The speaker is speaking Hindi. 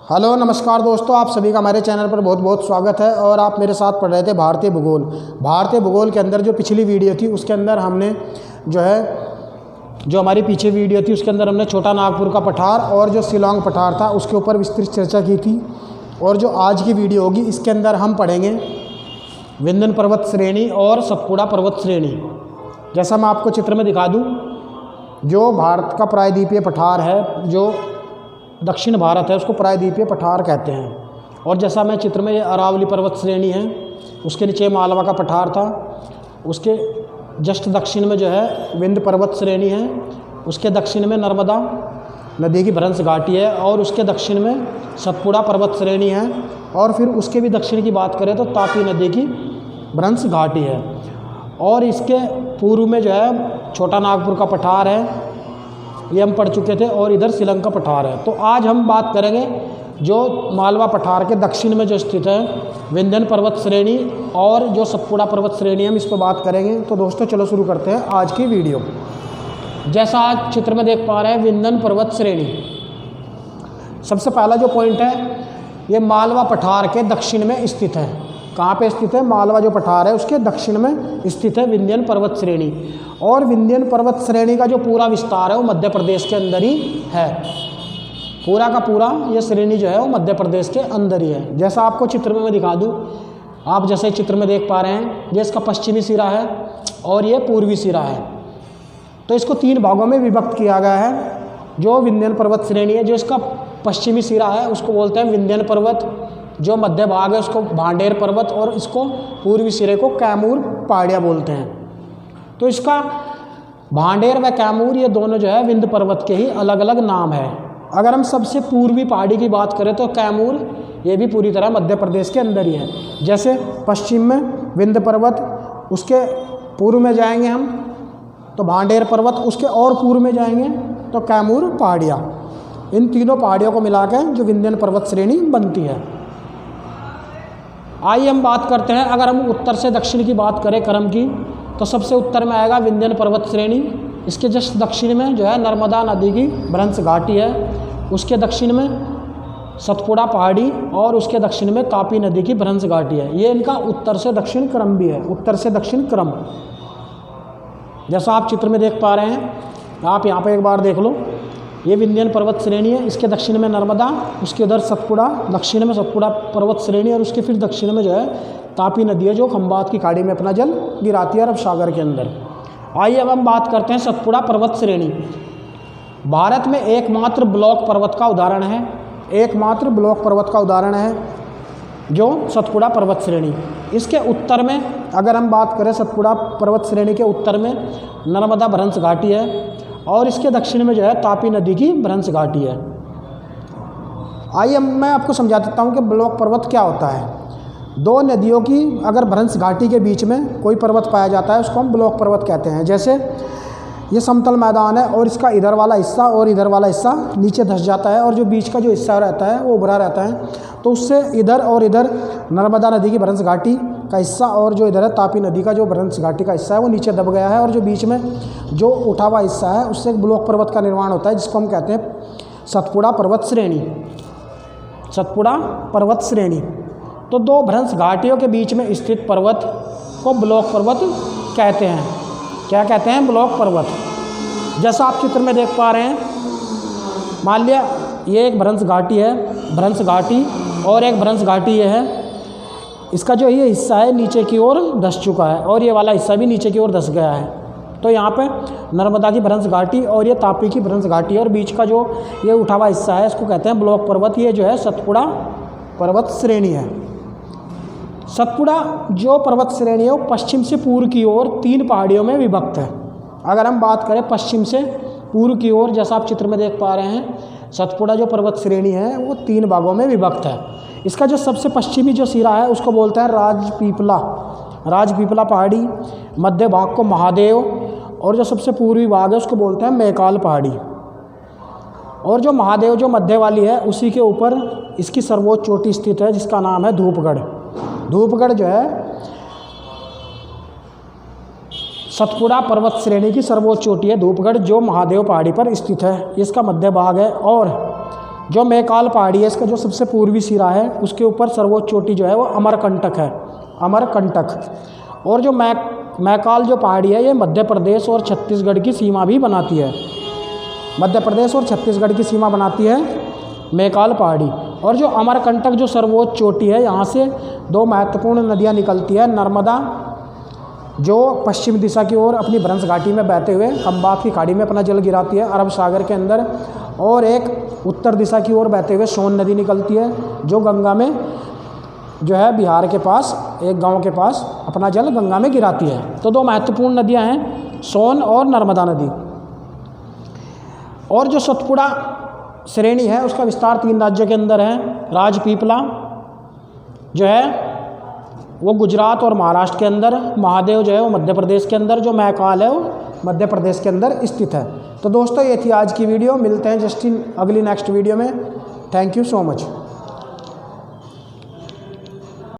हेलो नमस्कार दोस्तों, आप सभी का हमारे चैनल पर बहुत बहुत स्वागत है। और आप मेरे साथ पढ़ रहे थे भारतीय भूगोल। भारतीय भूगोल के अंदर जो पिछली वीडियो थी उसके अंदर हमने जो हमारी पीछे वीडियो थी उसके अंदर हमने छोटा नागपुर का पठार और जो शिलांग पठार था उसके ऊपर विस्तृत चर्चा की थी। और जो आज की वीडियो होगी इसके अंदर हम पढ़ेंगे विंध्य पर्वत श्रेणी और सतपुड़ा पर्वत श्रेणी। जैसा मैं आपको चित्र में दिखा दूँ, जो भारत का प्रायद्वीपीय पठार है, जो दक्षिण भारत है, उसको प्रायद्वीपीय पठार कहते हैं। और जैसा मैं चित्र में, ये अरावली पर्वत श्रेणी है, उसके नीचे मालवा का पठार था, उसके जस्ट दक्षिण में जो है विंध्य पर्वत श्रेणी है, उसके दक्षिण में नर्मदा नदी की भ्रंश घाटी है, और उसके दक्षिण में सतपुड़ा पर्वत श्रेणी है, और फिर उसके भी दक्षिण की बात करें तो तापी नदी की भ्रंश घाटी है। और इसके पूर्व में जो है छोटा नागपुर का पठार है, ये हम पढ़ चुके थे, और इधर शिलांग का पठार है। तो आज हम बात करेंगे जो मालवा पठार के दक्षिण में जो स्थित है विंध्य पर्वत श्रेणी और जो सतपुड़ा पर्वत श्रेणी, हम इस पर बात करेंगे। तो दोस्तों चलो शुरू करते हैं आज की वीडियो। जैसा आज चित्र में देख पा रहे हैं विंध्य पर्वत श्रेणी, सबसे पहला जो पॉइंट है ये मालवा पठार के दक्षिण में स्थित है। कहाँ पे स्थित है? मालवा जो पठार है उसके दक्षिण में स्थित है विंध्य पर्वत श्रेणी। और विंध्य पर्वत श्रेणी का जो पूरा विस्तार है वो मध्य प्रदेश के अंदर ही है। पूरा का पूरा ये श्रेणी जो है वो मध्य प्रदेश के अंदर ही है। जैसा आपको चित्र में मैं दिखा दूँ, आप जैसे चित्र में देख पा रहे हैं, ये इसका पश्चिमी सिरा है और ये पूर्वी सिरा है। तो इसको तीन भागों में विभक्त किया गया है। जो विंध्य पर्वत श्रेणी है, जो इसका पश्चिमी सिरा है उसको बोलते हैं विंध्य पर्वत, जो मध्य भाग है उसको भांडेर पर्वत, और इसको पूर्वी सिरे को कैमूर पहाड़ियाँ बोलते हैं। तो इसका भांडेर व कैमूर ये दोनों जो है विंध्य पर्वत के ही अलग अलग नाम है। अगर हम सबसे पूर्वी पहाड़ी की बात करें तो कैमूर ये भी पूरी तरह मध्य प्रदेश के अंदर ही है। जैसे पश्चिम में विंध्य पर्वत, उसके पूर्व में जाएंगे हम तो भांडेर पर्वत, उसके और पूर्व में जाएंगे तो कैमूर पहाड़ियाँ। इन तीनों पहाड़ियों को मिलाकर जो विंध्य पर्वत श्रेणी बनती है। आइए हम बात करते हैं, अगर हम उत्तर से दक्षिण की बात करें क्रम की, तो सबसे उत्तर में आएगा विंध्य पर्वत श्रेणी। इसके जस्ट दक्षिण में जो है नर्मदा नदी की भ्रंश घाटी है, उसके दक्षिण में सतपुड़ा पहाड़ी, और उसके दक्षिण में तापी नदी की भ्रंश घाटी है। ये इनका उत्तर से दक्षिण क्रम भी है, उत्तर से दक्षिण क्रम। जैसा आप चित्र में देख पा रहे हैं, आप यहाँ पर एक बार देख लो, ये विंध्य पर्वत श्रेणी है, इसके दक्षिण में नर्मदा, उसके उधर सतपुड़ा, दक्षिण में सतपुड़ा पर्वत श्रेणी, और उसके फिर दक्षिण में जो है तापी नदी है, जो खंबात की खाड़ी में अपना जल गिराती है अरब सागर के अंदर। आइए अब हम बात करते हैं सतपुड़ा पर्वत श्रेणी। भारत में एकमात्र ब्लॉक पर्वत का उदाहरण है, एकमात्र ब्लॉक पर्वत का उदाहरण है जो सतपुड़ा पर्वत श्रेणी। इसके उत्तर में अगर हम बात करें, सतपुड़ा पर्वत श्रेणी के उत्तर में नर्मदा भ्रंश घाटी है, और इसके दक्षिण में जो है तापी नदी की भ्रंश घाटी है। आइए मैं आपको समझा देता हूँ कि ब्लॉक पर्वत क्या होता है। दो नदियों की अगर भ्रंश घाटी के बीच में कोई पर्वत पाया जाता है उसको हम ब्लॉक पर्वत कहते हैं। जैसे ये समतल मैदान है और इसका इधर वाला हिस्सा और इधर वाला हिस्सा नीचे धंस जाता है, और जो बीच का जो हिस्सा रहता है वो उभरा रहता है, तो उससे इधर और इधर नर्मदा नदी की भ्रंश घाटी का हिस्सा, और जो इधर है तापी नदी का जो भ्रंश घाटी का हिस्सा है वो नीचे दब गया है, और जो बीच में जो उठा हुआ हिस्सा है उससे एक ब्लॉक पर्वत का निर्माण होता है, जिसको हम कहते हैं सतपुड़ा पर्वत श्रेणी। सतपुड़ा पर्वत श्रेणी। तो दो भ्रंश घाटियों के बीच में स्थित पर्वत को ब्लॉक पर्वत कहते हैं। क्या कहते हैं? ब्लॉक पर्वत। जैसा आप चित्र में देख पा रहे हैं, मान लिया ये एक भ्रंश घाटी है, भ्रंश घाटी, और एक भ्रंश घाटी ये है। इसका जो ये हिस्सा है नीचे की ओर धंस चुका है, और ये वाला हिस्सा भी नीचे की ओर धंस गया है। तो यहाँ पे नर्मदा की भ्रंश घाटी और ये तापी की भ्रंश घाटी है, और बीच का जो ये उठा हुआ हिस्सा है इसको कहते हैं ब्लॉक पर्वत। ये जो है सतपुड़ा पर्वत श्रेणी है। सतपुड़ा जो पर्वत श्रेणी है वो पश्चिम से पूर्व की ओर तीन पहाड़ियों में विभक्त है। अगर हम बात करें पश्चिम से पूर्व की ओर, जैसा आप चित्र में देख पा रहे हैं, सतपुड़ा जो पर्वत श्रेणी है वो तीन भागों में विभक्त है। इसका जो सबसे पश्चिमी जो सिरा है उसको बोलते हैं राजपीपला, राजपीपला पहाड़ी। मध्य भाग को महादेव, और जो सबसे पूर्वी भाग है उसको बोलते हैं मैकाल पहाड़ी। और जो महादेव जो मध्य वाली है उसी के ऊपर इसकी सर्वोच्च चोटी स्थित है, जिसका नाम है धूपगढ़। धूपगढ़ जो है सतपुड़ा पर्वत श्रेणी की सर्वोच्च चोटी है धूपगढ़, जो महादेव पहाड़ी पर स्थित है। इसका मध्य भाग है, और जो मैकाल पहाड़ी है इसका जो सबसे पूर्वी सिरा है उसके ऊपर सर्वोच्च चोटी जो है वो अमरकंटक है, अमरकंटक। और जो मैकाल जो पहाड़ी है ये मध्य प्रदेश और छत्तीसगढ़ की सीमा भी बनाती है, मध्य प्रदेश और छत्तीसगढ़ की सीमा बनाती है मैकाल पहाड़ी। और जो अमरकंटक जो सर्वोच्च चोटी है यहाँ से दो महत्वपूर्ण नदियाँ निकलती है, नर्मदा जो पश्चिम दिशा की ओर अपनी भ्रंश घाटी में बहते हुए खंबात की खाड़ी में अपना जल गिराती है अरब सागर के अंदर, और एक उत्तर दिशा की ओर बहते हुए सोन नदी निकलती है जो गंगा में जो है बिहार के पास एक गांव के पास अपना जल गंगा में गिराती है। तो दो महत्वपूर्ण नदियां हैं सोन और नर्मदा नदी। और जो सतपुड़ा श्रेणी है उसका विस्तार 3 राज्यों के अंदर है। राजपीपला जो है वो गुजरात और महाराष्ट्र के अंदर, महादेव जो है वो मध्य प्रदेश के अंदर, जो मैकाल है वो मध्य प्रदेश के अंदर स्थित है। तो दोस्तों ये थी आज की वीडियो, मिलते हैं जस्ट इन अगली नेक्स्ट वीडियो में। Thank you so much.